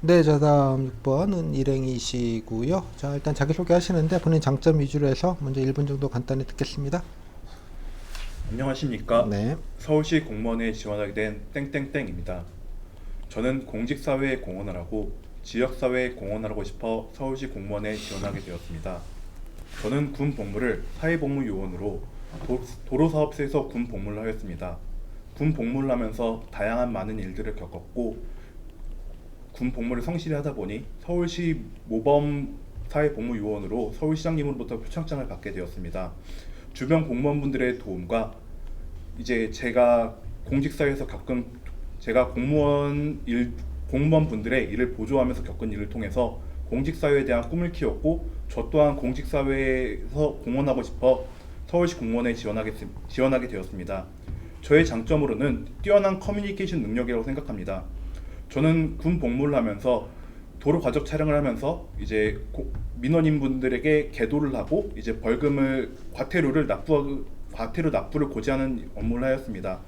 네, 저 다음 6번은 일행이시고요. 자, 일단 자기소개 하시는데 본인 장점 위주로 해서 먼저 1분 정도 간단히 듣겠습니다. 안녕하십니까. 네. 서울시 공무원에 지원하게 된 땡땡땡입니다. 저는 공직사회에 공헌을 하고 지역사회에 공헌을 하고 싶어 서울시 공무원에 지원하게 되었습니다. 저는 군 복무를 사회복무요원으로 도로사업소에서 군 복무를 하였습니다. 군 복무를 하면서 다양한 많은 일들을 겪었고 군 복무를 성실히 하다 보니 서울시 모범 사회복무요원으로 서울시장님으로부터 표창장을 받게 되었습니다. 주변 공무원분들의 도움과 이제 제가 공무원 분들의 일을 보조하면서 겪은 일을 통해서 공직사회에 대한 꿈을 키웠고 저 또한 공직사회에서 공헌하고 싶어 서울시 공무원에 지원하게 되었습니다. 저의 장점으로는 뛰어난 커뮤니케이션 능력이라고 생각합니다. 저는 군 복무를 하면서 도로 과적 촬영을 하면서 이제 민원인분들에게 계도를 하고 이제 과태료 납부를 고지하는 업무를 하였습니다.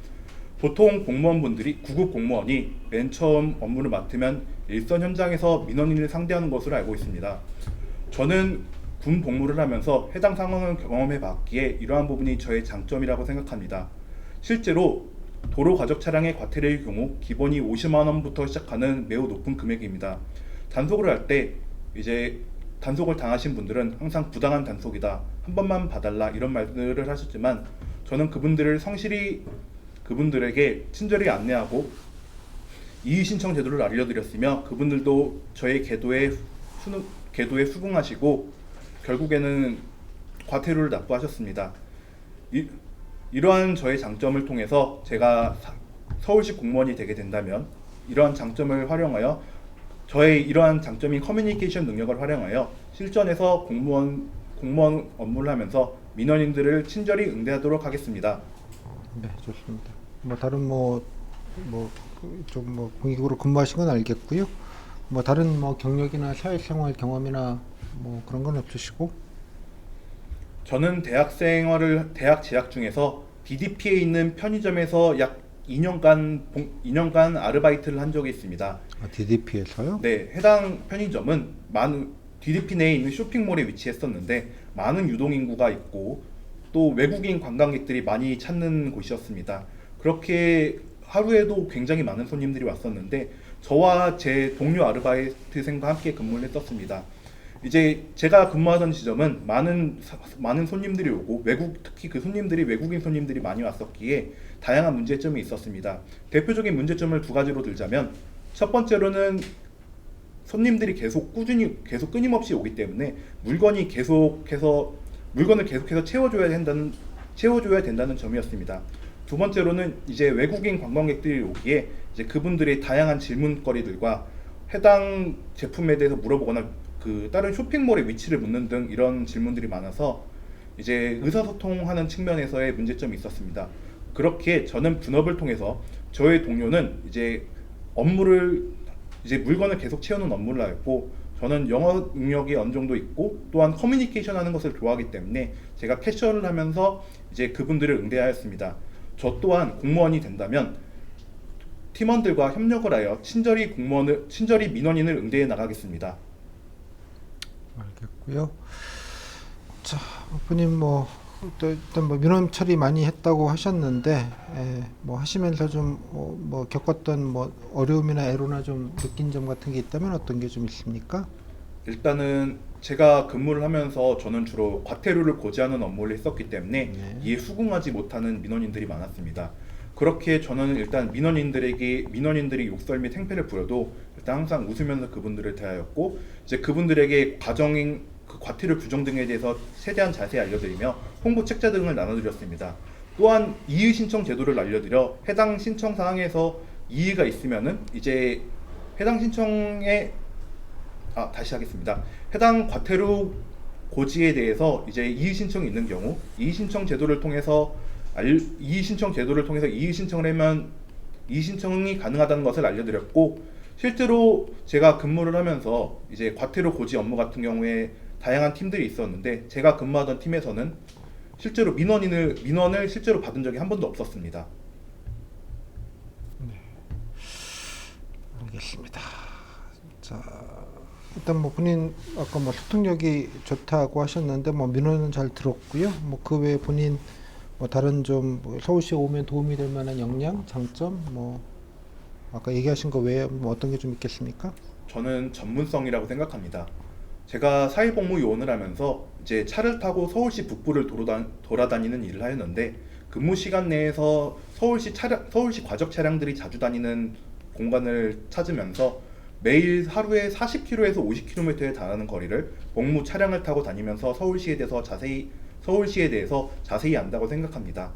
보통 구급 공무원이 맨 처음 업무를 맡으면 일선 현장에서 민원인을 상대하는 것으로 알고 있습니다. 저는 군 복무를 하면서 해당 상황을 경험해 봤기에 이러한 부분이 저의 장점이라고 생각합니다. 실제로 도로 과적 차량의 과태료의 경우 기본이 50만 원부터 시작하는 매우 높은 금액입니다. 단속을 할 때 이제 단속을 당하신 분들은 항상 부당한 단속이다, 한 번만 봐달라 이런 말들을 하셨지만 저는 그분들에게 친절히 안내하고 이의 신청 제도를 알려드렸으며 그분들도 저의 계도에 수긍하시고 결국에는 과태료를 납부하셨습니다. 이러한 저의 장점을 통해서 제가 서울시 공무원이 되게 된다면 이러한 장점을 활용하여 저의 이러한 장점인 커뮤니케이션 능력을 활용하여 실전에서 공무원 업무를 하면서 민원인들을 친절히 응대하도록 하겠습니다. 네, 좋습니다. 뭐 다른 좀 공익으로 근무하신 건 알겠고요. 뭐 다른 뭐 경력이나 사회생활 경험이나 뭐 그런 건 없으시고. 저는 대학 재학 중에서 DDP에 있는 편의점에서 약 2년간 아르바이트를 한 적이 있습니다. DDP에서요? 네, 해당 편의점은 DDP 내에 있는 쇼핑몰에 위치했었는데 많은 유동인구가 있고 또 외국인 관광객들이 많이 찾는 곳이었습니다. 그렇게 하루에도 굉장히 많은 손님들이 왔었는데 저와 제 동료 아르바이트생과 함께 근무를 했었습니다. 이제 제가 근무하던 지점은 많은 손님들이 오고 특히 그 손님들이 외국인 손님들이 많이 왔었기에 다양한 문제점이 있었습니다. 대표적인 문제점을 두 가지로 들자면 첫 번째로는 손님들이 계속 끊임없이 오기 때문에 물건을 계속해서 채워줘야 된다는 점이었습니다. 두 번째로는 이제 외국인 관광객들이 오기에 이제 그분들의 다양한 질문거리들과 해당 제품에 대해서 물어보거나 그 다른 쇼핑몰의 위치를 묻는 등 이런 질문들이 많아서 이제 의사소통하는 측면에서의 문제점이 있었습니다. 그렇게 저는 분업을 통해서 저의 동료는 물건을 계속 채우는 업무를 하였고 저는 영어 능력이 어느 정도 있고 또한 커뮤니케이션 하는 것을 좋아하기 때문에 제가 캐셔를 하면서 이제 그분들을 응대하였습니다. 저 또한 공무원이 된다면 팀원들과 협력을 하여 친절히 민원인을 응대해 나가겠습니다. 알겠고요. 자, 부님 또 일단 민원 처리 많이 했다고 하셨는데, 뭐 하시면서 좀 겪었던 어려움이나 애로나 좀 느낀 점 같은 게 있다면 어떤 게 좀 있습니까? 일단은 제가 근무를 하면서 저는 주로 과태료를 고지하는 업무를 했었기 때문에 네. 이에 수긍하지 못하는 민원인들이 많았습니다. 그렇게 저는 일단 민원인들이 욕설 및 행패를 부려도 일단 항상 웃으면서 그분들을 대하였고 이제 그분들에게 그 과태료 규정 등에 대해서 최대한 자세히 알려드리며 홍보 책자 등을 나눠드렸습니다. 또한 이의 신청 제도를 알려드려 해당 신청 사항에서 이의가 있으면은 이제 해당 신청에 다시 하겠습니다. 해당 과태료 고지에 대해서 이제 이의 신청이 있는 경우 이의 신청을 하면 이의 신청이 가능하다는 것을 알려드렸고 실제로 제가 근무를 하면서 이제 과태료 고지 업무 같은 경우에 다양한 팀들이 있었는데 제가 근무하던 팀에서는 실제로 민원을 실제로 받은 적이 한 번도 없었습니다. 알겠습니다. 자, 일단 뭐 본인 아까 뭐 소통력이 좋다고 하셨는데 뭐 민원은 잘 들었고요. 뭐 그 외에 본인 뭐 다른 좀뭐 서울시에 오면 도움이 될 만한 역량, 장점 뭐 아까 얘기하신 거 외에 뭐 어떤 게 좀 있겠습니까? 저는 전문성이라고 생각합니다. 제가 사회복무요원을 하면서 이제 차를 타고 서울시 북부를 돌아다니는 일을 하였는데 근무 시간 내에서 서울시 과적 차량들이 자주 다니는 공간을 찾으면서 매일 하루에 40km에서 50km에 달하는 거리를 복무 차량을 타고 다니면서 서울시에 대해서 자세히 안다고 생각합니다.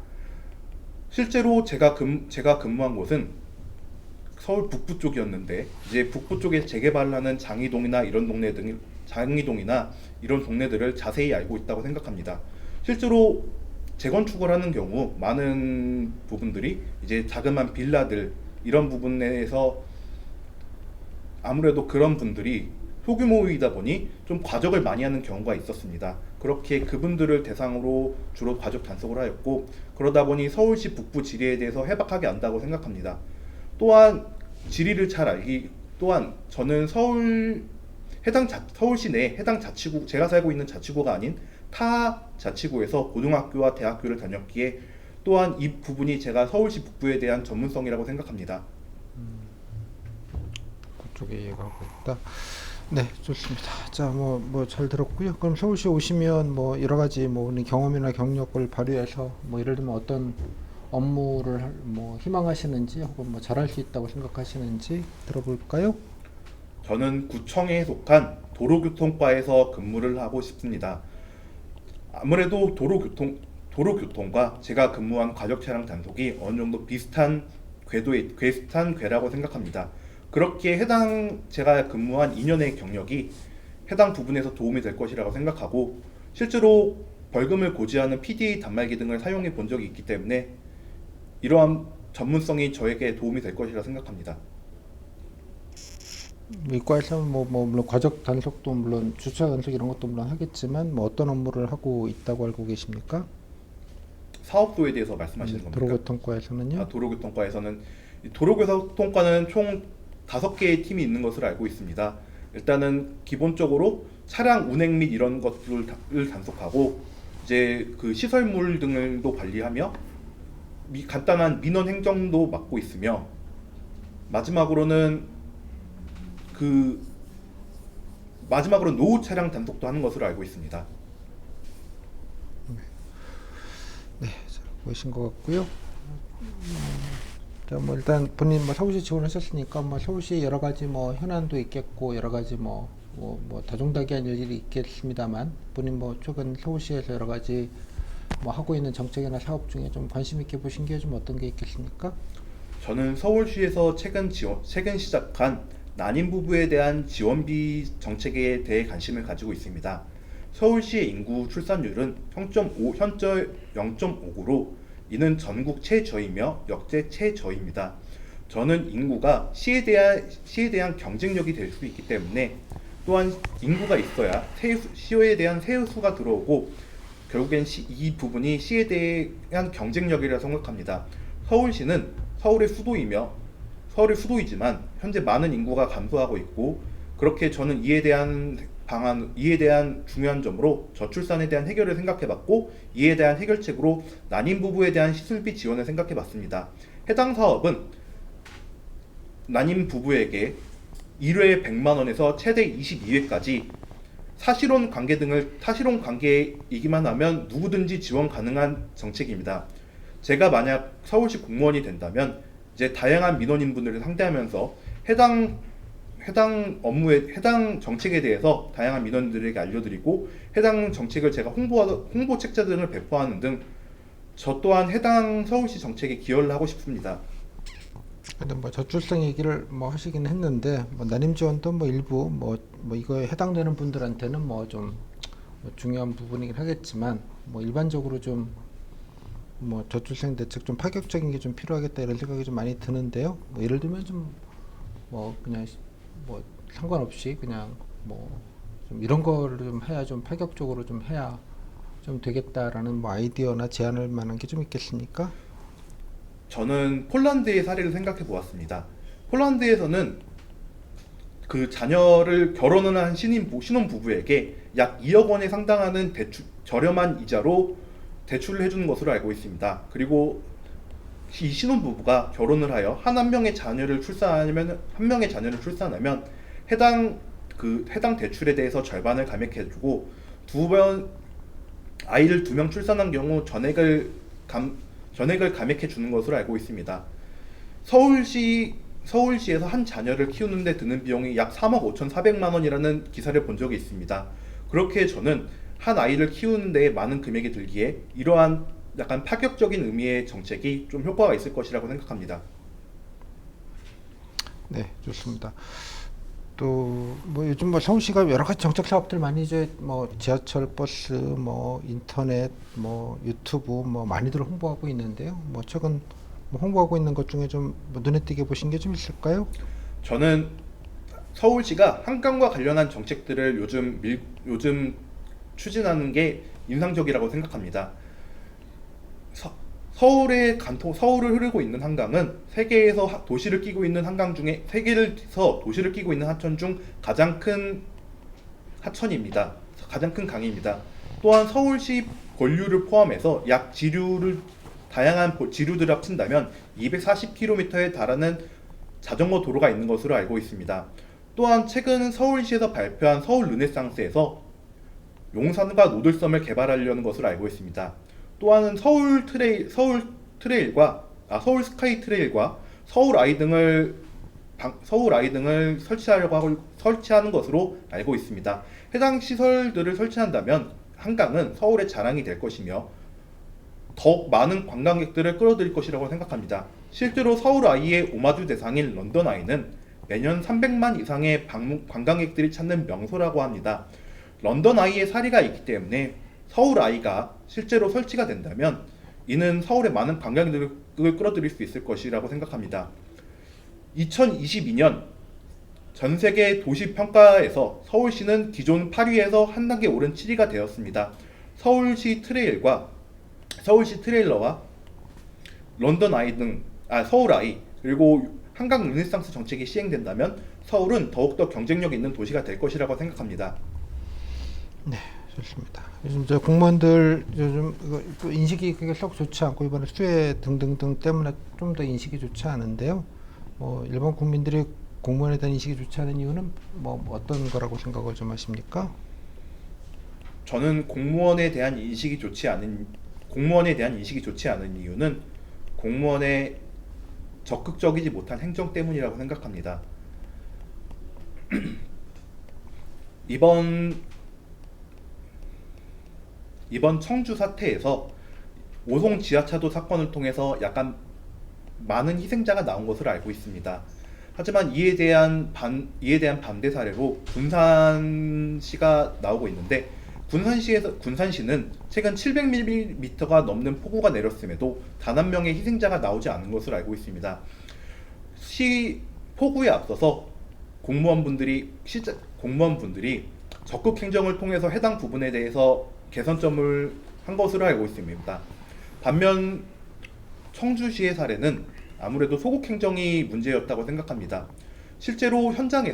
실제로 제가 근무한 곳은 서울 북부 쪽이었는데 이제 북부 쪽에 재개발을 하는 장이동이나 이런 동네들을 자세히 알고 있다고 생각합니다. 실제로 재건축을 하는 경우 많은 부분들이 이제 자그마한 빌라들 이런 부분에서 아무래도 그런 분들이 소규모이다 보니 좀 과적을 많이 하는 경우가 있었습니다. 그렇게 그분들을 대상으로 주로 과적 단속을 하였고 그러다 보니 서울시 북부 지리에 대해서 해박하게 안다고 생각합니다. 또한 지리를 잘 알기 또한 저는 서울시 내 해당 자치구 제가 살고 있는 자치구가 아닌 타 자치구에서 고등학교와 대학교를 다녔기에 또한 이 부분이 제가 서울시 북부에 대한 전문성이라고 생각합니다. 그쪽에 얘기하고 있다. 네, 좋습니다. 자, 뭐 잘 들었고요. 그럼 서울시 오시면 뭐 여러 가지 뭐 경험이나 경력을 발휘해서 뭐 예를 들면 어떤 업무를 뭐 희망하시는지 혹은 뭐 잘할 수 있다고 생각하시는지 들어볼까요? 저는 구청에 속한 도로교통과에서 근무를 하고 싶습니다. 아무래도 도로교통과 제가 근무한 과적 차량 단속이 어느 정도 비슷한 궤라고 생각합니다. 그렇게 제가 근무한 2년의 경력이 해당 부분에서 도움이 될 것이라고 생각하고 실제로 벌금을 고지하는 PDA 단말기 등을 사용해 본 적이 있기 때문에 이러한 전문성이 저에게 도움이 될 것이라 생각합니다. 이과에서는 뭐 물론 과적 단속도 물론 주차 단속 이런 것도 물론 하겠지만 뭐 어떤 업무를 하고 있다고 알고 계십니까? 사업도에 대해서 말씀하시는 겁니까? 도로교통과에서는요? 도로교통과는 총 5개의 팀이 있는 것을 알고 있습니다. 일단은 기본적으로 차량 운행 및 이런 것들을 단속하고 이제 그 시설물 등을도 관리하며 간단한 민원 행정도 맡고 있으며 마지막으로는 노후 차량 단속도 하는 것으로 알고 있습니다. 네, 잘 보신 것 같고요. 자, 뭐 일단 본인 뭐 서울시 지원하셨으니까 뭐 서울시 여러 가지 뭐 현안도 있겠고 여러 가지 뭐 다종다기한 일들이 있겠습니다만 본인 뭐 최근 서울시에서 여러 가지 뭐 하고 있는 정책이나 사업 중에 좀 관심 있게 보신 게 좀 어떤 게 있겠습니까? 저는 서울시에서 최근 시작한 난임 부부에 대한 지원비 정책에 대해 관심을 가지고 있습니다. 서울시의 인구 출산율은 현재 0.59로 이는 전국 최저이며 역대 최저입니다. 저는 인구가 시에 대한 경쟁력이 될 수 있기 때문에 또한 인구가 있어야 시에 대한 세수가 들어오고 결국엔 이 부분이 시에 대한 경쟁력이라 생각합니다. 서울시는 서울의 수도이지만 현재 많은 인구가 감소하고 있고 그렇게 저는 이에 대한 중요한 점으로 저출산에 대한 해결을 생각해봤고 이에 대한 해결책으로 난임 부부에 대한 시술비 지원을 생각해봤습니다. 해당 사업은 난임 부부에게 1회에 100만 원에서 최대 22회까지 사실혼 관계이기만 하면 누구든지 지원 가능한 정책입니다. 제가 만약 서울시 공무원이 된다면 이제 다양한 민원인분들을 상대하면서 해당 정책에 대해서 다양한 민원인들에게 알려드리고 해당 정책을 제가 홍보 책자 등을 배포하는 등 저 또한 해당 서울시 정책에 기여를 하고 싶습니다. 근데 뭐 저출생 얘기를 뭐 하시긴 했는데 뭐 난임 지원도 뭐 일부 뭐 이거에 해당되는 분들한테는 뭐 좀 중요한 부분이긴 하겠지만 뭐 일반적으로 좀 뭐 저출생 대책 좀 파격적인 게 좀 필요하겠다 이런 생각이 좀 많이 드는데요. 뭐 예를 들면 좀 뭐 그냥 뭐 상관없이 그냥 뭐 좀 이런 거를 좀 해야 좀 파격적으로 좀 해야 좀 되겠다라는 뭐 아이디어나 제안할 만한 게 좀 있겠습니까? 저는 폴란드의 사례를 생각해 보았습니다. 폴란드에서는 그 자녀를 결혼을 한 신혼 부부에게 약 2억 원에 상당하는 저렴한 이자로 대출을 해주는 것으로 알고 있습니다. 그리고 이 신혼 부부가 결혼을 하여 한 명의 자녀를 출산하면 해당 대출에 대해서 절반을 감액해주고 아이를 2명 출산한 경우 전액을 감액해 주는 것으로 알고 있습니다. 서울시에서 한 자녀를 키우는데 드는 비용이 약 3억 5,400만 원이라는 기사를 본 적이 있습니다. 그렇게 저는 한 아이를 키우는 데 많은 금액이 들기에 이러한 약간 파격적인 의미의 정책이 좀 효과가 있을 것이라고 생각합니다. 네, 좋습니다. 또 뭐 요즘 뭐 서울시가 여러 가지 정책 사업들 많이 이제 뭐 지하철, 버스, 뭐 인터넷, 뭐 유튜브 뭐 많이들 홍보하고 있는데요. 뭐 최근 뭐 홍보하고 있는 것 중에 좀 뭐 눈에 띄게 보신 게 좀 있을까요? 저는 서울시가 한강과 관련한 정책들을 요즘 추진하는 게 인상적이라고 생각합니다. 서울을 흐르고 있는 한강은 세계에서 도시를 끼고 있는 하천 중 가장 큰 하천입니다. 가장 큰 강입니다. 또한 서울시 본류를 포함해서 다양한 지류들을 합친다면 240km에 달하는 자전거 도로가 있는 것으로 알고 있습니다. 또한 최근 서울시에서 발표한 서울 르네상스에서 용산과 노들섬을 개발하려는 것으로 알고 있습니다. 또한 서울 스카이 트레일과 서울 아이 등을 설치하는 것으로 알고 있습니다. 해당 시설들을 설치한다면 한강은 서울의 자랑이 될 것이며 더욱 많은 관광객들을 끌어들일 것이라고 생각합니다. 실제로 서울 아이의 오마주 대상인 런던 아이는 매년 300만 이상의 관광객들이 찾는 명소라고 합니다. 런던 아이의 사례가 있기 때문에 서울 아이가 실제로 설치가 된다면 이는 서울에 많은 관광객들을 끌어들일 수 있을 것이라고 생각합니다. 2022년 전세계 도시평가에서 서울시는 기존 8위에서 한 단계 오른 7위가 되었습니다. 서울시 트레일러와 서울 아이 그리고 한강 르네상스 정책이 시행된다면 서울은 더욱더 경쟁력 있는 도시가 될 것이라고 생각합니다. 네, 좋습니다. 요즘 저 공무원들 요즘 또 인식이 그게 썩 좋지 않고 이번에 수해 등등등 때문에 좀 더 인식이 좋지 않은데요. 뭐 일반 국민들이 공무원에 대한 인식이 좋지 않은 이유는 뭐 어떤 거라고 생각을 좀 하십니까? 저는 공무원에 대한 인식이 좋지 않은 이유는 공무원의 적극적이지 못한 행정 때문이라고 생각합니다. 이번 청주 사태에서 오송 지하차도 사건을 통해서 약간 많은 희생자가 나온 것으로 알고 있습니다. 하지만 이에 대한 반대 사례로 군산시가 나오고 있는데 군산시는 최근 700mm가 넘는 폭우가 내렸음에도 단 한 명의 희생자가 나오지 않은 것으로 알고 있습니다. 폭우에 앞서서 공무원분들이 적극 행정을 통해서 해당 부분에 대해서 개선점을 한 것으로 알고 있습니다. 반면 청주시의 사례는 아무래도 소극 행정이 문제였다고 생각합니다. 실제로 현장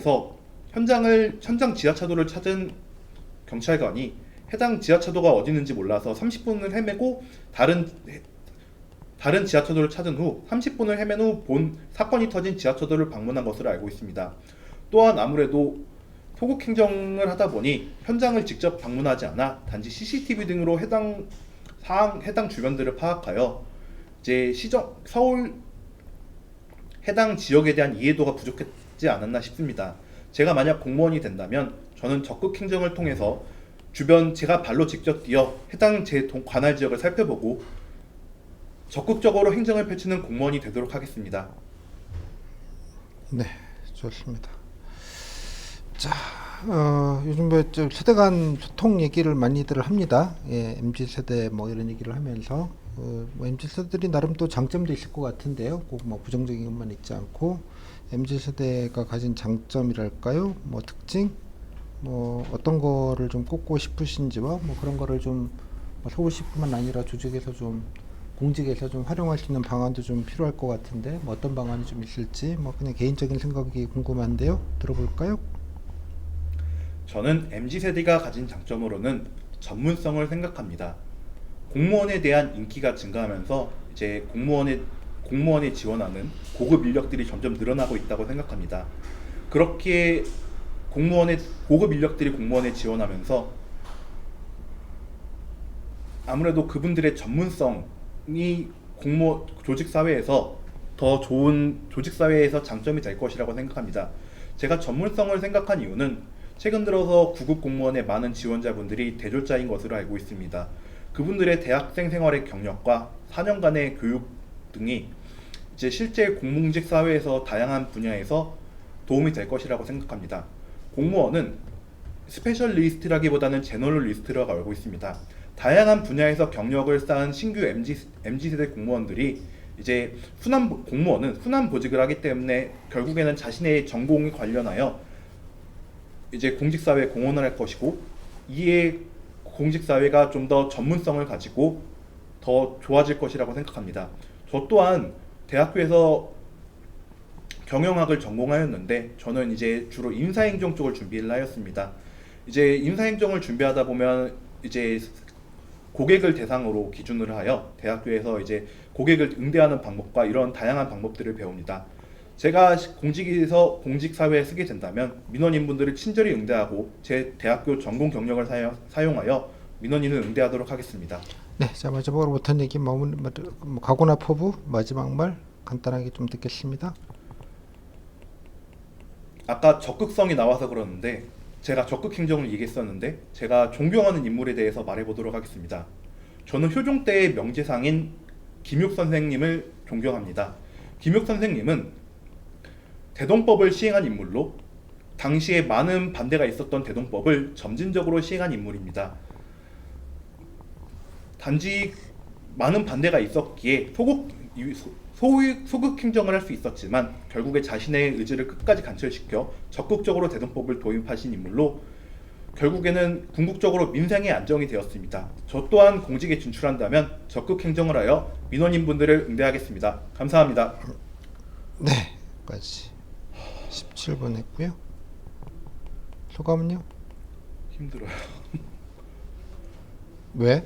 지하차도를 찾은 경찰관이 해당 지하차도가 어디 있는지 몰라서 30분을 헤매고 다른 지하차도를 찾은 후 30분을 헤맨 후 사건이 터진 지하차도를 방문한 것으로 알고 있습니다. 또한 아무래도 소극 행정을 하다 보니 현장을 직접 방문하지 않아 단지 CCTV 등으로 해당 주변들을 파악하여 서울 해당 지역에 대한 이해도가 부족했지 않았나 싶습니다. 제가 만약 공무원이 된다면 저는 적극 행정을 통해서 제가 발로 직접 뛰어 해당 관할 지역을 살펴보고 적극적으로 행정을 펼치는 공무원이 되도록 하겠습니다. 네, 좋습니다. 자, 요즘 좀 세대 간 소통 얘기를 많이들 합니다. 예, MZ 세대 뭐 이런 얘기를 하면서 뭐 MZ 세대들이 나름 또 장점도 있을 것 같은데요. 꼭 뭐 부정적인 것만 있지 않고 MZ 세대가 가진 장점이랄까요? 뭐 특징, 뭐 어떤 거를 좀 꼽고 싶으신지와 뭐 그런 거를 좀 서울시뿐만 아니라 조직에서 좀 공직에서 좀 활용할 수 있는 방안도 좀 필요할 것 같은데 뭐 어떤 방안이 좀 있을지 뭐 그냥 개인적인 생각이 궁금한데요. 들어볼까요? 저는 MZ세대가 가진 장점으로는 전문성을 생각합니다. 공무원에 대한 인기가 증가하면서 이제 공무원에 지원하는 고급 인력들이 점점 늘어나고 있다고 생각합니다. 그렇게 공무원의 고급 인력들이 공무원에 지원하면서 아무래도 그분들의 전문성이 조직 사회에서 더 좋은 조직 사회에서 장점이 될 것이라고 생각합니다. 제가 전문성을 생각한 이유는 최근 들어서 구급 공무원의 많은 지원자분들이 대졸자인 것으로 알고 있습니다. 그분들의 대학생 생활의 경력과 4년간의 교육 등이 이제 실제 공공직 사회에서 다양한 분야에서 도움이 될 것이라고 생각합니다. 공무원은 스페셜리스트라기보다는 제너럴리스트라고 알고 있습니다. 다양한 분야에서 경력을 쌓은 신규 MZ세대 공무원들이 이제 공무원은 순환 보직을 하기 때문에 결국에는 자신의 전공에 관련하여 이제 공직사회에 공헌을 할 것이고, 이에 공직사회가 좀 더 전문성을 가지고 더 좋아질 것이라고 생각합니다. 저 또한 대학교에서 경영학을 전공하였는데 저는 이제 주로 인사행정 쪽을 준비를 하였습니다. 이제 인사행정을 준비하다 보면 이제 고객을 대상으로 기준으로 하여 대학교에서 이제 고객을 응대하는 방법과 이런 다양한 방법들을 배웁니다. 제가 공직사회에 쓰게 된다면 민원인분들을 친절히 응대하고 제 대학교 전공 경력을 사용하여 민원인을 응대하도록 하겠습니다. 네, 자 마지막으로 못한 얘기 각오나 포부 마지막 말 간단하게 좀 듣겠습니다. 아까 적극성이 나와서 그러는데 제가 적극 행정을 얘기했었는데 제가 존경하는 인물에 대해서 말해보도록 하겠습니다. 저는 효종 때의 명재상인 김육 선생님을 존경합니다. 김육 선생님은 대동법을 시행한 인물로 당시에 많은 반대가 있었던 대동법을 점진적으로 시행한 인물입니다. 단지 많은 반대가 있었기에 소극 행정을 할 수 있었지만 결국에 자신의 의지를 끝까지 관철시켜 적극적으로 대동법을 도입하신 인물로 결국에는 궁극적으로 민생의 안정이 되었습니다. 저 또한 공직에 진출한다면 적극 행정을 하여 민원인분들을 응대하겠습니다. 감사합니다. 네, 까지 17분 했고요. 소감은요? 힘들어요. 왜?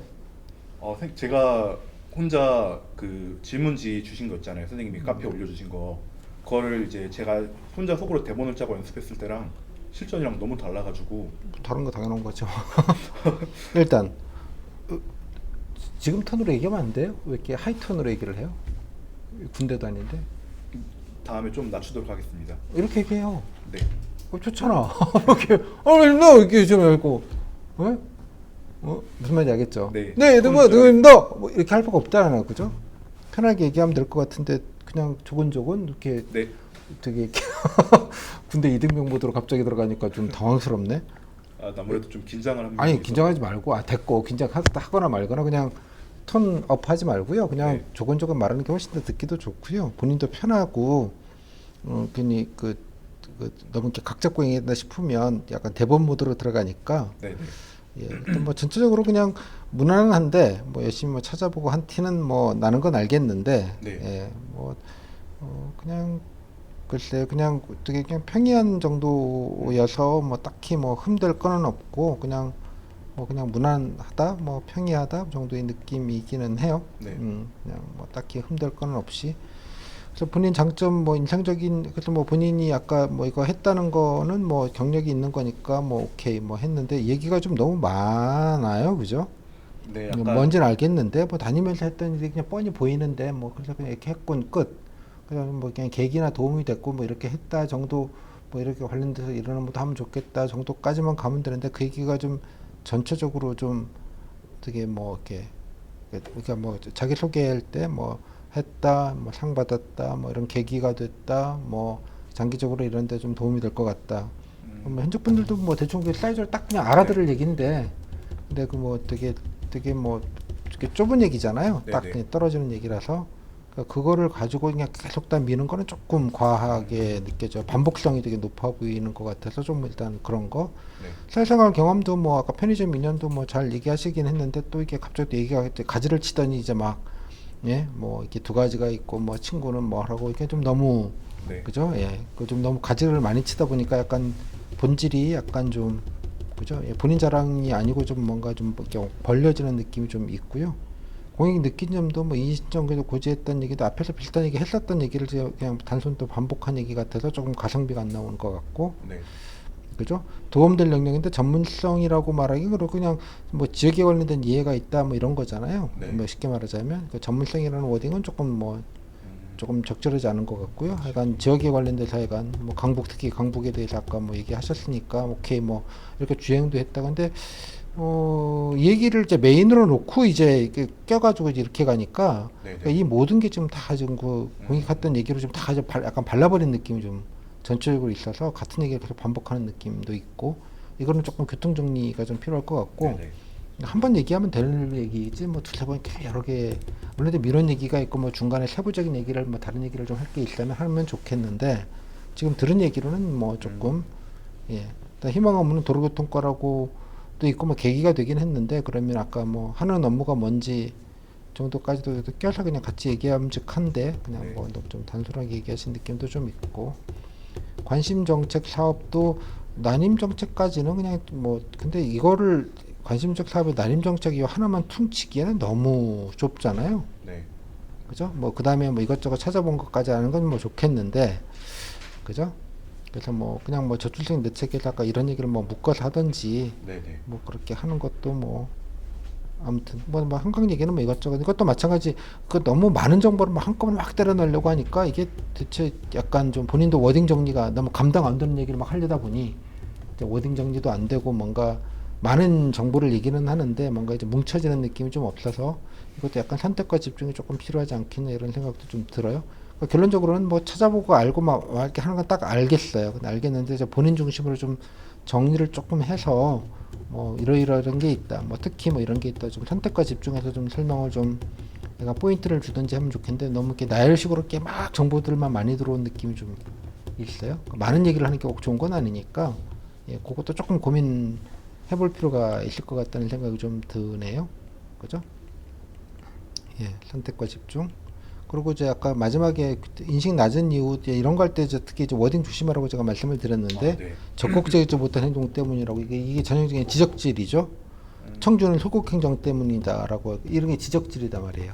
제가 혼자 그 질문지 주신 거 있잖아요. 선생님이 카페에 올려주신 거. 그거를 이제 제가 혼자 속으로 대본을 짜고 연습했을 때랑 실전이랑 너무 달라가지고. 다른 거 당연한 거죠. 일단 지금 톤으로 얘기하면 안 돼요? 왜 이렇게 하이 톤으로 얘기를 해요? 군대도 아닌데. 다음에 좀 낮추도록 하겠습니다. 이렇게 얘기해요. 네. 좋잖아. 이렇게 너 이렇게 좀 하고, 왜? 무슨 말인지 알겠죠? 네. 네, 뭐 이렇게 할 필요가 없잖아요, 그죠? 편하게 얘기하면 될 것 같은데 그냥 조곤조곤 이렇게 네. 되게 이렇게 군대 이등병 모드로 갑자기 들어가니까 좀 당황스럽네. 아무래도 좀 긴장을 합니다. 아니 긴장하지 말고 됐고 긴장하거나 말거나 그냥 톤업 하지 말고요. 그냥 네. 조곤조곤 말하는 게 훨씬 더 듣기도 좋고요. 본인도 편하고 괜히 너무 이렇게 각 잡고 얘기한다 싶으면 약간 대본 모드로 들어가니까. 네. 예, 일단 뭐 전체적으로 그냥 무난한데 뭐 열심히 뭐 찾아보고 한 티는 뭐 나는 건 알겠는데, 네. 예, 뭐 그냥 글쎄 그냥 되게 그냥 평이한 정도여서 뭐 딱히 뭐 흠들 거는 없고 그냥 무난하다 뭐 평이하다 정도의 느낌이기는 해요. 네. 그냥 뭐 딱히 흠들 거는 없이. 그래서 본인 장점 뭐 인상적인 그래서 뭐 본인이 아까 뭐 이거 했다는 거는 뭐 경력이 있는 거니까 뭐 오케이 뭐 했는데 얘기가 좀 너무 많아요, 그죠? 네. 뭔지는 알겠는데 뭐 다니면서 했던 일이 그냥 뻔히 보이는데 뭐 그래서 그냥 이렇게 했군 끝. 그냥 뭐 그냥 계기나 도움이 됐고 뭐 이렇게 했다 정도 뭐 이렇게 관련돼서 이러는 것도 하면 좋겠다 정도까지만 가면 되는데 그 얘기가 좀 전체적으로 좀 되게 뭐 이렇게 그러니까 뭐 자기 소개할 때 뭐 했다, 뭐 상 받았다, 뭐 이런 계기가 됐다, 뭐 장기적으로 이런 데 좀 도움이 될 것 같다. 뭐 현직분들도 뭐 대충 그 사이즈를 딱 그냥 알아들을 얘기인데, 근데 그 뭐 되게 뭐 이렇게 좁은 얘기잖아요. 딱 네네. 그냥 떨어지는 얘기라서 그거를 가지고 그냥 계속 다 미는 거는 조금 과하게 느껴져. 반복성이 되게 높아 보이는 것 같아서 좀 일단 그런 거. 네. 사회생활 경험도 뭐 아까 편의점 인연도 뭐 잘 얘기하시긴 했는데 또 이게 갑자기 또 얘기가 가지를 치더니 이제 막 예, 뭐 이렇게 두 가지가 있고 뭐 친구는 뭐 하라고 이렇게 좀 너무 네. 그죠? 예, 그 좀 너무 가지를 많이 치다 보니까 약간 본질이 약간 좀 그죠? 예, 본인 자랑이 아니고 좀 뭔가 좀 이렇게 벌려지는 느낌이 좀 있고요. 공익이 느낀 점도 뭐 이신정에도 고지했던 얘기도 앞에서 비슷한 얘기 했었던 얘기를 제가 그냥 단순 또 반복한 얘기 같아서 조금 가성비가 안 나오는 것 같고 네. 그죠? 도움될 영역인데 전문성이라고 말하기 그리고 그냥 뭐 지역에 관련된 이해가 있다 뭐 이런 거잖아요. 네. 뭐 쉽게 말하자면 그 전문성이라는 워딩은 조금 뭐 조금 적절하지 않은 것 같고요. 약간 지역에 관련돼서 약간 뭐 강북 특히 강북에 대해서 아까 뭐 얘기하셨으니까 오케이 뭐 이렇게 주행도 했다. 근데 이 얘기를 이제 메인으로 놓고 이제 이렇게 껴가지고 이렇게 가니까 네. 그러니까 이 모든 게 지금 다 지금 그 공익했던 얘기로 좀 다 약간 발라버린 느낌이 좀 전체적으로 있어서 같은 얘기를 계속 반복하는 느낌도 있고 이거는 조금 교통 정리가 좀 필요할 것 같고 네. 한 번 얘기하면 되는 얘기지 뭐 두세 번 이렇게 여러 개 물론 이제 미론 얘기가 있고 뭐 중간에 세부적인 얘기를 뭐 다른 얘기를 좀 할 게 있다면 하면 좋겠는데 지금 들은 얘기로는 뭐 조금 예 일단 희망 없는 도로교통과라고 또 있고 뭐 계기가 되긴 했는데 그러면 아까 뭐 하는 업무가 뭔지 정도까지도 껴서 그냥 같이 얘기함직한데 그냥 네. 뭐 너무 좀 단순하게 얘기하신 느낌도 좀 있고 관심 정책 사업도 난임 정책까지는 그냥 뭐 근데 이거를 관심적 사업의 난임 정책 이 하나만 퉁치기에는 너무 좁잖아요. 네. 그죠? 뭐 그다음에 뭐 이것저것 찾아본 것까지 하는 건 뭐 좋겠는데 그죠? 그래서 뭐 그냥 뭐 저출생 대책에다가 이런 얘기를 뭐 묶어서 하든지 네. 뭐 그렇게 하는 것도 뭐 아무튼 뭐 한강 얘기는 뭐 이것저것 이것도 마찬가지 그 너무 많은 정보를 막 한꺼번에 막 때려 넣으려고 하니까 이게 대체 약간 좀 본인도 워딩 정리가 너무 감당 안 되는 얘기를 막 하려다 보니 이제 워딩 정리도 안 되고 뭔가 많은 정보를 얘기는 하는데 뭔가 이제 뭉쳐지는 느낌이 좀 없어서 이것도 약간 선택과 집중이 조금 필요하지 않겠냐 이런 생각도 좀 들어요. 그러니까 결론적으로는 뭐 찾아보고 알고 막 이렇게 하는 건 딱 알겠어요. 근데 알겠는데 이제 본인 중심으로 좀 정리를 조금 해서 뭐 이러이러한 게 있다. 뭐 특히 뭐 이런 게 있다. 좀 선택과 집중해서 좀 설명을 좀 내가 포인트를 주든지 하면 좋겠는데 너무 이렇게 나열식으로 이렇게 막 정보들만 많이 들어온 느낌이 좀 있어요. 많은 얘기를 하는 게 꼭 좋은 건 아니니까 예, 그것도 조금 고민해볼 필요가 있을 것 같다는 생각이 좀 드네요. 그죠? 예, 선택과 집중. 그리고 이제 아까 마지막에 인식 낮은 이유 이런 거 할 때 특히 이제 워딩 조심하라고 제가 말씀을 드렸는데 네. 적극적이지 못한 행동 때문이라고 이게 전형적인 지적질이죠. 청주는 소극 행정 때문이다라고 이런 게 지적질이다 말이에요.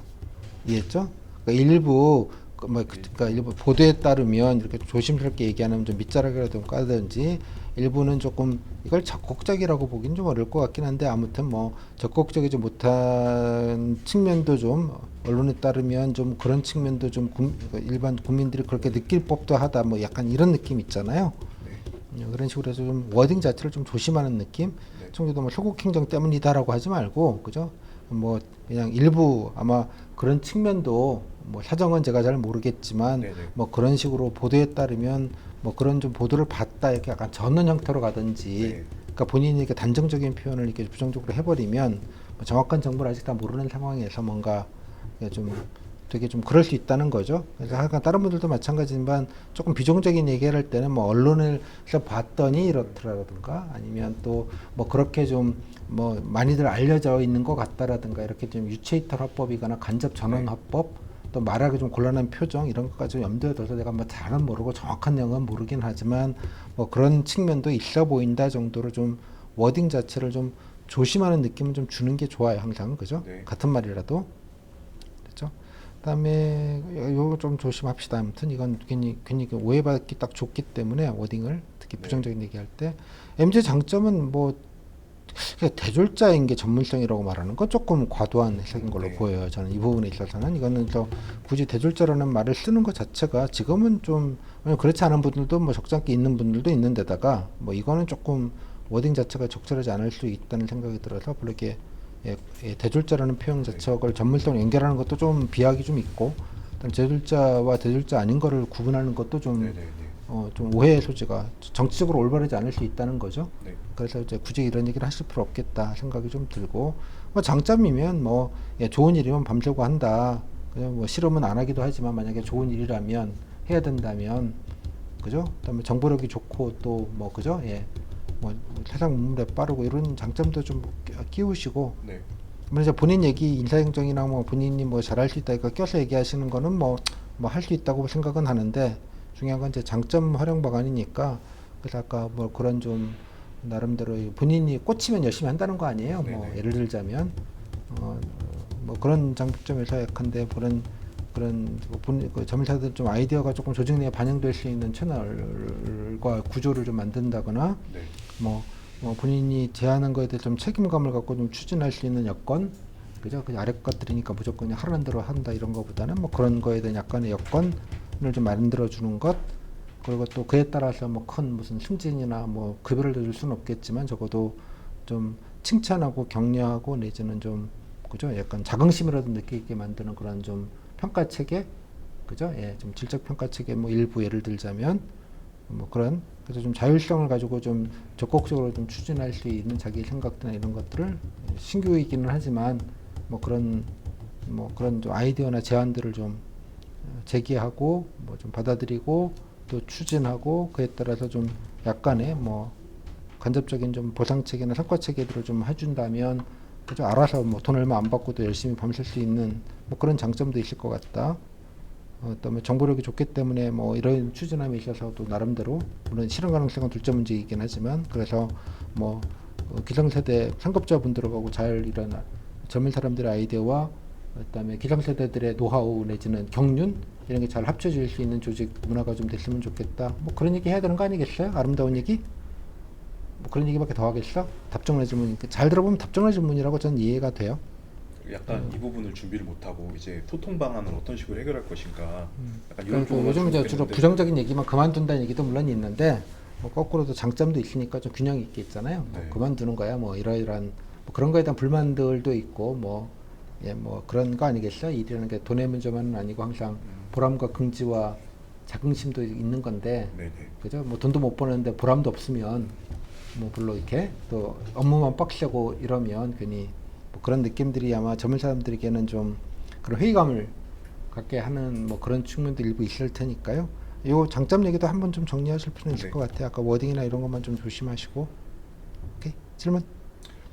이해했죠? 그러니까 일부 그러니까 일부 보도에 따르면 이렇게 조심스럽게 얘기하면 좀 밑자락이라도 까든지 일부는 조금 이걸 적극적이라고 보기는 좀 어려울 것 같긴 한데 아무튼 뭐 적극적이지 못한 측면도 좀 언론에 따르면 좀 그런 측면도 좀 일반 국민들이 그렇게 느낄 법도 하다 뭐 약간 이런 느낌 있잖아요. 그런 식으로 해서 좀 워딩 자체를 좀 조심하는 느낌. 네. 청주도 뭐 소극 행정 때문이다라고 하지 말고 그죠? 뭐 그냥 일부 아마 그런 측면도 뭐 사정은 제가 잘 모르겠지만 네네. 뭐 그런 식으로 보도에 따르면 뭐 그런 좀 보도를 봤다 이렇게 약간 전원 형태로 가든지 네. 그러니까 본인이 이렇게 단정적인 표현을 이렇게 부정적으로 해버리면 뭐 정확한 정보를 아직 다 모르는 상황에서 뭔가 좀 되게 좀 그럴 수 있다는 거죠. 그래서 하여간 다른 분들도 마찬가지지만 조금 비정적인 얘기를 할 때는 뭐 언론에서 봤더니 이렇더라든가 아니면 또 뭐 그렇게 좀 뭐 많이들 알려져 있는 것 같다라든가 이렇게 좀 유체이탈 화법이거나 간접 전원 네. 화법 또 말하기 좀 곤란한 표정 이런 것까지 좀 염두에 둬서 내가 뭐 잘은 모르고 정확한 내용은 모르긴 하지만 뭐 그런 측면도 있어 보인다 정도로 좀 워딩 자체를 좀 조심하는 느낌을 좀 주는 게 좋아요 항상 그죠? 네. 같은 말이라도 그렇죠? 그다음에 요거 좀 조심합시다. 아무튼 이건 괜히 오해받기 딱 좋기 때문에 워딩을 특히 네. 부정적인 얘기할 때 MZ 장점은 뭐 그냥 대졸자인 게 전문성이라고 말하는 건 조금 과도한 해석인 걸로 네. 보여요. 저는 이 부분에 있어서는 이거는 저 굳이 대졸자라는 말을 쓰는 것 자체가 지금은 좀 왜냐면 그렇지 않은 분들도 뭐 적잖게 있는 분들도 있는데다가 뭐 이거는 조금 워딩 자체가 적절하지 않을 수 있다는 생각이 들어서 별로 이렇게 대졸자라는 표현 자체가 전문성을 연결하는 것도 좀 비약이 좀 있고 대졸자와 대졸자 아닌 거를 구분하는 것도 좀 네네네. 좀 오해의 소지가 정치적으로 올바르지 않을 수 있다는 거죠. 네. 그래서 이제 굳이 이런 얘기를 하실 필요 없겠다 생각이 좀 들고 뭐 장점이면 뭐 좋은 일이면 밤새고 한다. 그냥 뭐 싫으면 안 하기도 하지만 만약에 좋은 일이라면 해야 된다면 그죠? 그다음에 정보력이 좋고 또 뭐 그죠? 뭐 세상 문물에 빠르고 이런 장점도 좀 끼우시고 네. 물론 이제 본인 얘기 인사행정이나 뭐 본인이 뭐 잘할 수 있다 이거 껴서 얘기하시는 거는 뭐 할 수 있다고 생각은 하는데 중요한 건 이제 장점 활용 방안이니까 그래서 아까 뭐 그런 좀 나름대로 본인이 꽂히면 열심히 한다는 거 아니에요. 뭐 네네. 예를 들자면 뭐 그런 장점에서 약한데 그런 그 점유사들 좀 아이디어가 조금 조직 내에 반영될 수 있는 채널과 구조를 좀 만든다거나 네. 뭐 본인이 제안한 거에 대해 좀 책임감을 갖고 좀 추진할 수 있는 여건, 그죠? 그 아래 것들이니까 무조건 그냥 하라는 대로 한다 이런 거보다는 뭐 그런 거에 대한 약간의 여건을 좀 만들어 주는 것, 그리고 또 그에 따라서 뭐 큰 무슨 승진이나 뭐 급여를 줄 수는 없겠지만 적어도 좀 칭찬하고 격려하고 내지는 좀 그죠? 약간 자긍심이라도 느끼게 만드는 그런 좀 평가 체계, 그죠? 예, 좀 질적 평가 체계 뭐 일부 예를 들자면 뭐 그런 그래서 좀 자율성을 가지고 좀 적극적으로 좀 추진할 수 있는 자기 생각이나 이런 것들을 신규이기는 하지만 뭐 그런 좀 아이디어나 제안들을 좀 제기하고 뭐 좀 받아들이고 또 추진하고 그에 따라서 좀 약간의 뭐 간접적인 좀 보상 체계나 성과 체계들을 좀 해준다면 그죠 알아서 뭐 돈 얼마 안 받고도 열심히 밤샐 수 있는 뭐 그런 장점도 있을 것 같다. 그다음에 정보력이 좋기 때문에 뭐 이런 추진함에 있어서 또 나름대로 물론 실현 가능성은 둘째 문제이긴 하지만 그래서 뭐 기성세대 상급자분들하고 잘 일어나 젊은 사람들의 아이디어와 그다음에 기성세대들의 노하우 내지는 경륜 이런 게 잘 합쳐질 수 있는 조직 문화가 좀 됐으면 좋겠다. 뭐 그런 얘기 해야 되는 거 아니겠어요? 아름다운 얘기? 뭐 그런 얘기밖에 더 하겠어? 답정너 질문. 잘 들어보면 답정너 질문이라고 저는 이해가 돼요. 약간 이 부분을 준비를 못하고 이제 소통 방안을 어떤 식으로 해결할 것인가 약간 이런 그러니까 쪽으로 요즘 이제 주로 주목했는데 부정적인 얘기만 그만둔다는 얘기도 물론 있는데 뭐 거꾸로도 장점도 있으니까 좀 균형 있게 있잖아요. 뭐 네. 그만두는 거야 뭐 이러이러한 뭐 그런 거에 대한 불만들도 있고 뭐 예 뭐 그런 거 아니겠어요? 일이라는 게 돈의 문제만은 아니고 항상 보람과 긍지와 자긍심도 있는 건데 네네. 그죠? 뭐 돈도 못 버는데 보람도 없으면 뭐 별로 이렇게 또 업무만 빡세고 이러면 괜히 뭐 그런 느낌들이 아마 젊은 사람들에게는 좀 그런 회의감을 갖게 하는 뭐 그런 측면도 일부 있을 테니까요. 요 장점 얘기도 한번 좀 정리하실 필요는 있을 네. 것 같아요. 아까 워딩이나 이런 것만 좀 조심하시고. 오케이. 질문?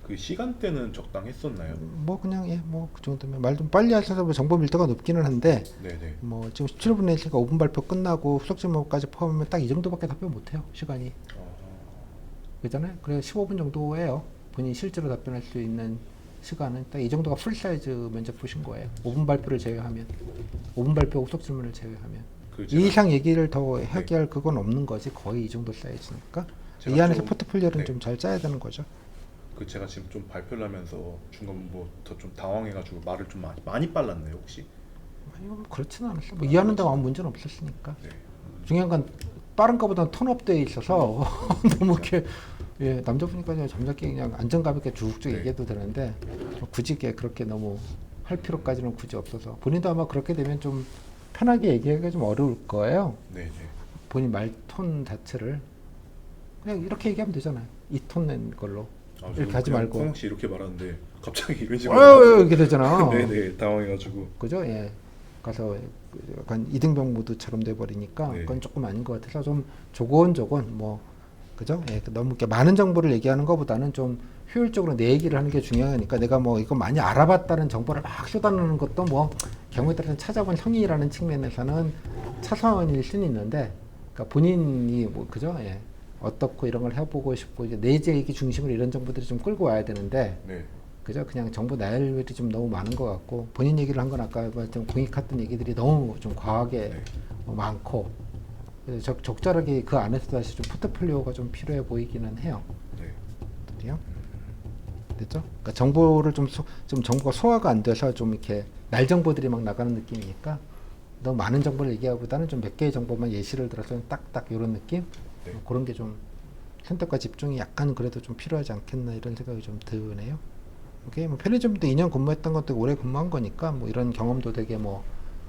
그 시간대는 적당했었나요? 뭐 그냥 예, 뭐 그 정도면 말 좀 빨리 하셔서 뭐 정보 밀도가 높기는 한데 네네. 뭐 지금 17분 했으니까 5분 발표 끝나고 후속 질문까지 포함하면 딱 이 정도밖에 답변 못 해요. 시간이. 어, 그잖아요. 그래서 15분 정도예요. 본인이 실제로 답변할 수 있는 시간은 딱 이 정도가 풀 사이즈 면접 보신 거예요. 5분 발표를 제외하면 5분 발표 후속 질문을 제외하면 그 이 제가 이상 얘기를 더 하게 할 그건 없는 거지. 거의 이 정도 사이즈니까 제가 이 안에서 좀- 포트폴리오는 네. 좀 잘 짜야 되는 거죠. 그 제가 지금 좀 발표를 하면서 중간부터 좀 당황해가지고 말을 좀 많이 빨랐네요 혹시? 아니 뭐 그렇지는 않았어. 뭐 이해하는데 아무 문제는 없었으니까. 네. 중요한 건 빠른 거보다는 톤업되어 있어서 너무 이렇게 예, 남자분이니까 그냥 잠자게 그냥 안정감 있게 쭉쭉 네. 얘기해도 되는데 굳이 그렇게 너무 할 필요까지는 굳이 없어서 본인도 아마 그렇게 되면 좀 편하게 얘기하기가 좀 어려울 거예요. 네네. 본인 말 톤 자체를 그냥 이렇게 얘기하면 되잖아요. 이 톤 낸 걸로 이렇게 하지 말고 성욱 씨 이렇게 말하는데 갑자기 이런 식으로 어유 이렇게 되잖아. 네네 당황해가지고 그죠? 예. 가서 약간 이등병 모드처럼 돼버리니까 네. 그건 조금 아닌 것 같아서 좀 조곤조곤 뭐 그죠? 예. 너무 이렇게 많은 정보를 얘기하는 것보다는 좀 효율적으로 내 얘기를 하는 게 중요하니까 내가 뭐 이거 많이 알아봤다는 정보를 막 쏟아내는 것도 뭐 경우에 따라서 찾아본 성의라는 측면에서는 차선일 수는 있는데 그러니까 본인이 뭐 그죠? 예. 어떻고 이런 걸 해보고 싶고 이제 내 얘기 중심으로 이런 정보들이 좀 끌고 와야 되는데 네. 그죠? 그냥 정보 나열이 좀 너무 많은 것 같고 본인 얘기를 한 건 아까 좀 공익했던 얘기들이 너무 좀 과하게 네. 많고 그래서 적절하게 그 안에서 다시 좀 포트폴리오가 좀 필요해 보이기는 해요. 네. 그래요? 됐죠? 그러니까 정보를 좀 정보가 소화가 안 돼서 좀 이렇게 날 정보들이 막 나가는 느낌이니까 너무 많은 정보를 얘기하기보다는 좀 몇 개의 정보만 예시를 들어서 딱딱 이런 느낌 네. 그런 게 좀 선택과 집중이 약간 그래도 좀 필요하지 않겠나 이런 생각이 좀 드네요. 오케이 뭐 편의점도 2년 근무했던 것도 오래 근무한 거니까 뭐 이런 경험도 되게 뭐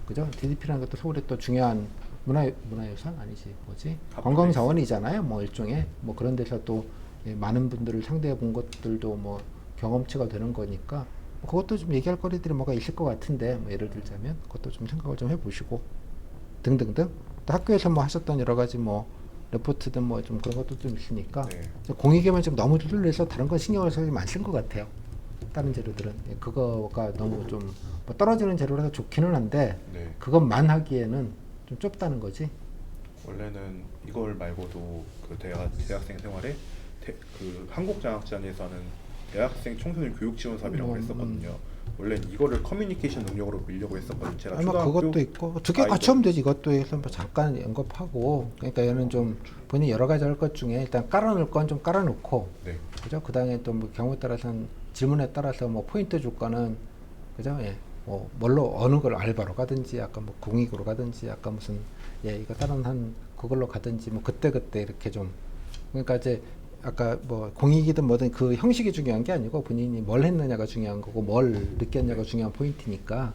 그죠? DDP라는 것도 서울의 또 중요한 문화유산 아니지 뭐지 관광 자원이잖아요. 뭐 일종의 뭐 그런 데서 또 예, 많은 분들을 상대해 본 것들도 뭐 경험치가 되는 거니까 뭐 그것도 좀 얘기할 거리들이 뭐가 있을 것 같은데 뭐 예를 들자면 그것도 좀 생각을 좀 해보시고 등등등 또 학교에서 뭐 하셨던 여러 가지 뭐 레포트든 뭐 좀 그런 것도 좀 있으니까 네. 공익에만 좀 너무 뚫려서 다른 건 신경을 쓰지 안 쓴 것 같아요. 다른 재료들은 그거가 너무 좀 뭐 떨어지는 재료라서 좋기는 한데 네. 그것만 하기에는 좀 좁다는 거지. 원래는 이걸 말고도 그 대학생 생활에 그 한국장학재단에서 하는 대학생 청소년 교육 지원 사업이라고 했었거든요. 원래는 이거를 커뮤니케이션 능력으로 밀려고 했었거든요. 제가 아마 초등학교 그것도 있고 두 개 같이 하면 되지. 이것도 해서 뭐 잠깐 언급하고 그러니까 얘는 좀 본인이 여러 가지 할 것 중에 일단 깔아놓을 건 좀 깔아놓고 네. 그죠? 그 다음에 또 뭐 경우에 따라서는 질문에 따라서 뭐 포인트 줄 거는 그죠? 예. 뭐 뭘로 어느 걸 알바로 가든지 약간 뭐 공익으로 가든지 약간 무슨 예 이거 다른 한 그걸로 가든지 뭐 그때 이렇게 좀 그러니까 이제 아까 뭐 공익이든 뭐든 그 형식이 중요한 게 아니고 본인이 뭘 했느냐가 중요한 거고 뭘 느꼈냐가 중요한 포인트니까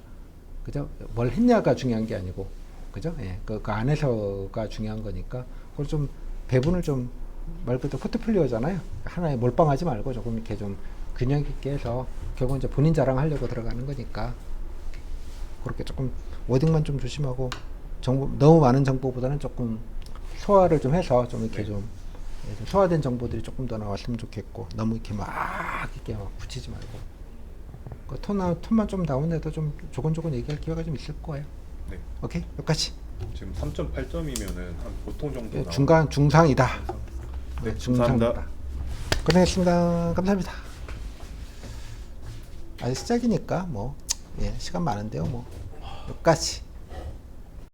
그죠? 뭘 했냐가 중요한 게 아니고 그죠? 예. 그 안에서가 중요한 거니까 그걸 좀 배분을 좀 말 그대로 포트폴리오잖아요. 하나에 몰빵하지 말고 조금 이렇게 좀 균형 있게 해서 결국 이제 본인 자랑하려고 들어가는 거니까 그렇게 조금 워딩만 좀 조심하고 정보 너무 많은 정보보다는 조금 소화를 좀 해서 좀 이렇게 좀, 예, 좀 소화된 정보들이 조금 더 나왔으면 좋겠고 너무 이렇게 막 붙이지 말고 그 톤만 좀 나오는데도 좀 조곤조곤 얘기할 기회가 좀 있을 거예요. 네. 오케이 여기까지. 지금 3.8점이면은 한 보통 정도 예, 나오는 중간 중상이다. 네, 중상이다. 감사합니다. 고생했습니다. 감사합니다. 아직 시작이니까 뭐 예, 시간 많은데요. 뭐 여기까지.